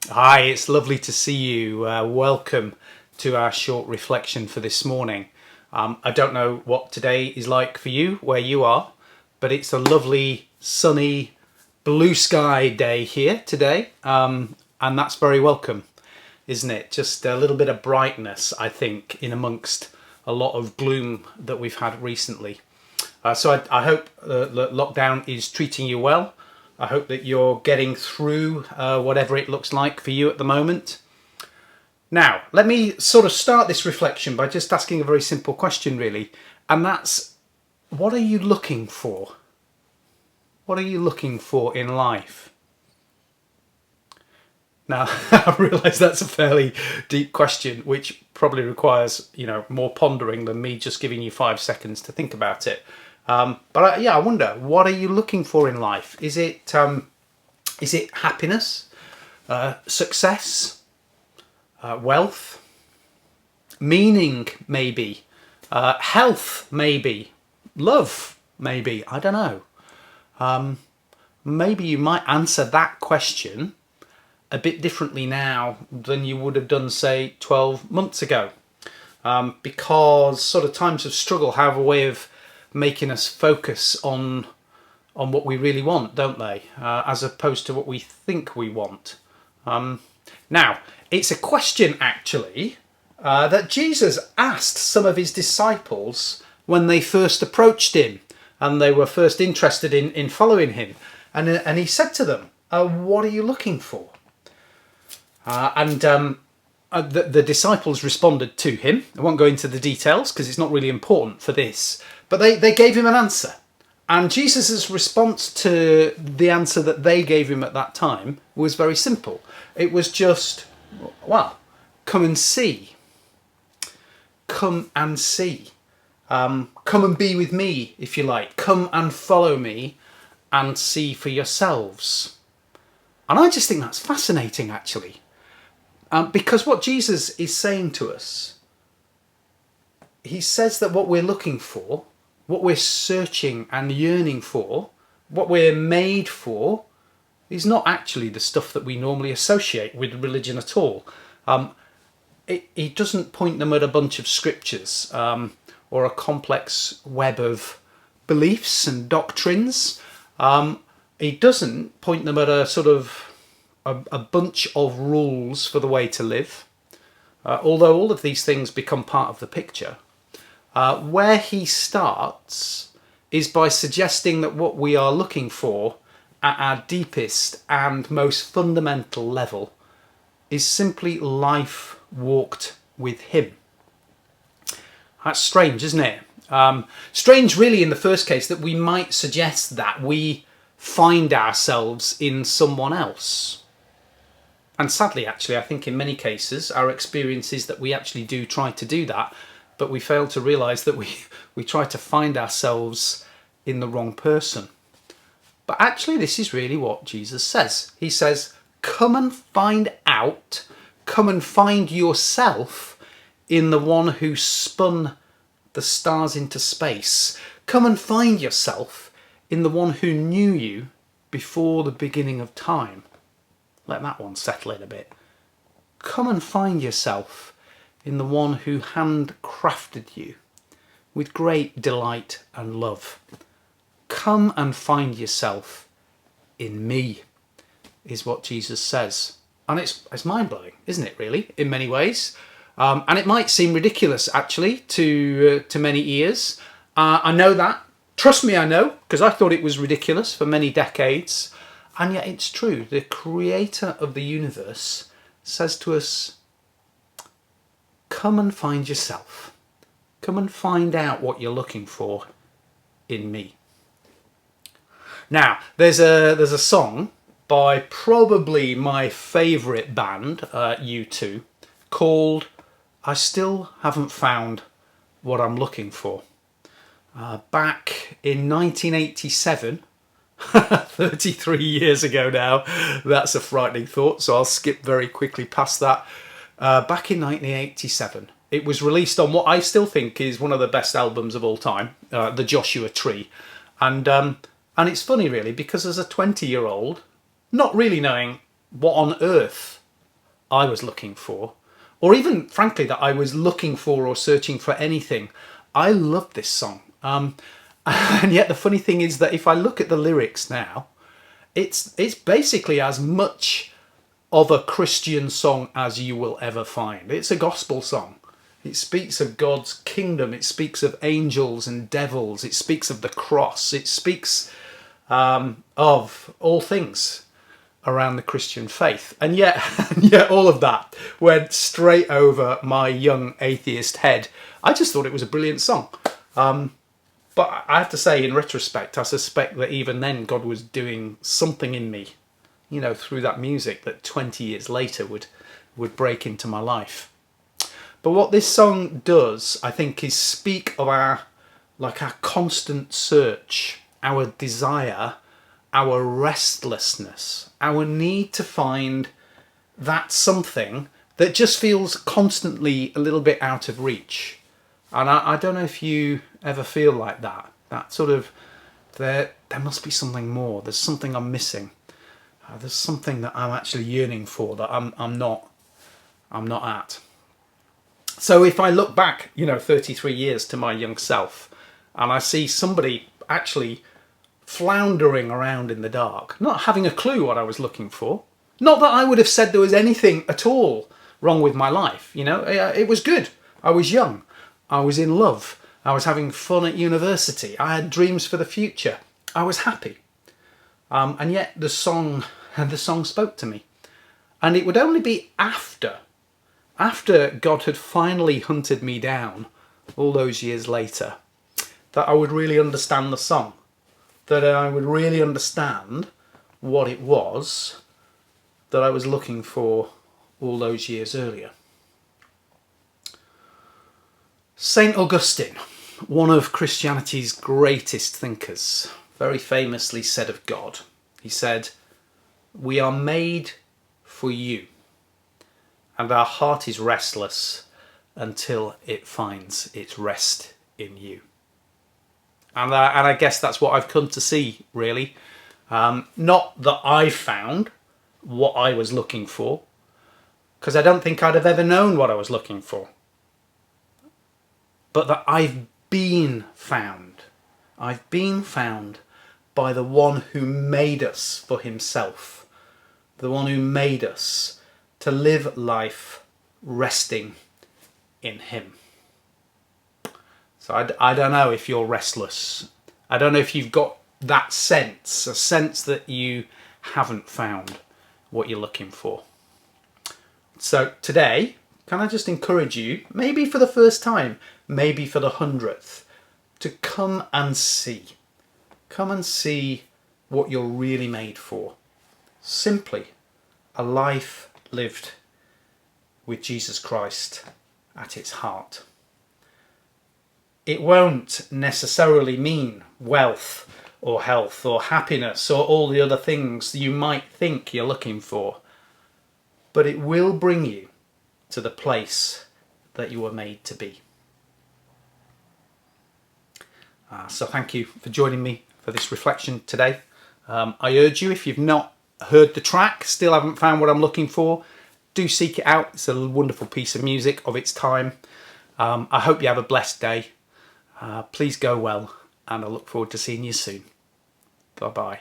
Hi, it's lovely to see you. Welcome to our short reflection for this morning. I don't know what today is like for you, where you are, but it's a lovely, sunny, blue sky day here today, and that's very welcome, isn't it? Just a little bit of brightness, I think, in amongst a lot of gloom that we've had recently. So I hope that lockdown is treating you well. I hope that you're getting through whatever it looks like for you at the moment. Now, let me sort of start this reflection by just asking a very simple question, really. And that's, what are you looking for? What are you looking for in life? Now, I realise that's a fairly deep question, which probably requires, more pondering than me just giving you 5 seconds to think about it. But I wonder, what are you looking for in life? Is it happiness, success, wealth, meaning, maybe, health, maybe, love, maybe? I don't know. Maybe you might answer that question a bit differently now than you would have done, say, 12 months ago, because sort of times of struggle have a way of making us focus on what we really want, don't they? As opposed to what we think we want. Now, it's a question actually that Jesus asked some of his disciples when they first approached him and they were first interested in following him. And he said to them, what are you looking for? The disciples responded to him. I won't go into the details because it's not really important for this. But they gave him an answer. And Jesus' response to the answer that they gave him at that time was very simple. It was just, well, come and see. Come and see. Come and be with me, if you like. Come and follow me and see for yourselves. And I just think that's fascinating, actually. Because what Jesus is saying to us, he says that what we're looking for, what we're searching and yearning for, what we're made for, is not actually the stuff that we normally associate with religion at all. He doesn't point them at a bunch of scriptures or a complex web of beliefs and doctrines. He doesn't point them at a sort of a bunch of rules for the way to live, although all of these things become part of the picture. Where he starts is by suggesting that what we are looking for at our deepest and most fundamental level is simply life walked with him. That's strange, isn't it? Strange really in the first case that we might suggest that we find ourselves in someone else. And sadly, actually, I think in many cases our experience is that we actually do try to do that, but we fail to realise that we try to find ourselves in the wrong person. But actually, this is really what Jesus says. He says, come and find out, come and find yourself in the one who spun the stars into space. Come and find yourself in the one who knew you before the beginning of time. Let that one settle in a bit. Come and find yourself in the one who handcrafted you with great delight and love. Come and find yourself in me, is what Jesus says. And it's mind-blowing, isn't it, really, in many ways? And it might seem ridiculous, actually, to many ears. I know that. Trust me, I know, because I thought it was ridiculous for many decades. And yet it's true. The creator of the universe says to us, come and find yourself. Come and find out what you're looking for in me. Now, there's a song by probably my favourite band, U2, called I Still Haven't Found What I'm Looking For. Back in 1987, 33 years ago now, that's a frightening thought, so I'll skip very quickly past that. Back in 1987, it was released on what I still think is one of the best albums of all time, The Joshua Tree. And it's funny, really, because as a 20-year-old, not really knowing what on earth I was looking for, or even frankly that I was looking for or searching for anything. I love this song. And yet the funny thing is that if I look at the lyrics now, it's basically as much of a Christian song as you will ever find. It's a gospel song. It speaks of God's kingdom. It speaks of angels and devils. It speaks of the cross. It speaks of all things around the Christian faith. And yet all of that went straight over my young atheist head. I just thought it was a brilliant song. But I have to say, in retrospect, I suspect that even then God was doing something in me, you know, through that music that 20 years later would break into my life. But what this song does, I think, is speak of our constant search, our desire, our restlessness, our need to find that something that just feels constantly a little bit out of reach. And I don't know if you ever feel like that. That sort of, there must be something more. There's something I'm missing. There's something that I'm actually yearning for that I'm not at. So if I look back, 33 years to my young self, and I see somebody actually floundering around in the dark, not having a clue what I was looking for, not that I would have said there was anything at all wrong with my life, it was good. I was young. I was in love. I was having fun at university. I had dreams for the future. I was happy. And yet the song spoke to me. And it would only be after God had finally hunted me down all those years later that I would really understand the song. That I would really understand what it was that I was looking for all those years earlier. St. Augustine, one of Christianity's greatest thinkers, very famously said of God, he said, "We are made for you, and our heart is restless until it finds its rest in you." And I guess that's what I've come to see, really. Not that I found what I was looking for, because I don't think I'd have ever known what I was looking for. But that I've been found. I've been found by the one who made us for himself. The one who made us to live life resting in him. So I don't know if you're restless. I don't know if you've got that sense, a sense that you haven't found what you're looking for. So today, can I just encourage you, maybe for the first time, maybe for the 100th, to come and see. Come and see what you're really made for. Simply a life lived with Jesus Christ at its heart. It won't necessarily mean wealth or health or happiness or all the other things you might think you're looking for, but it will bring you to the place that you were made to be. So thank you for joining me for this reflection today. I urge you, if you've not heard the track, still haven't found what I'm looking for, do seek it out. It's a wonderful piece of music of its time. I hope you have a blessed day. Please go well, and I look forward to seeing you soon. Bye-bye.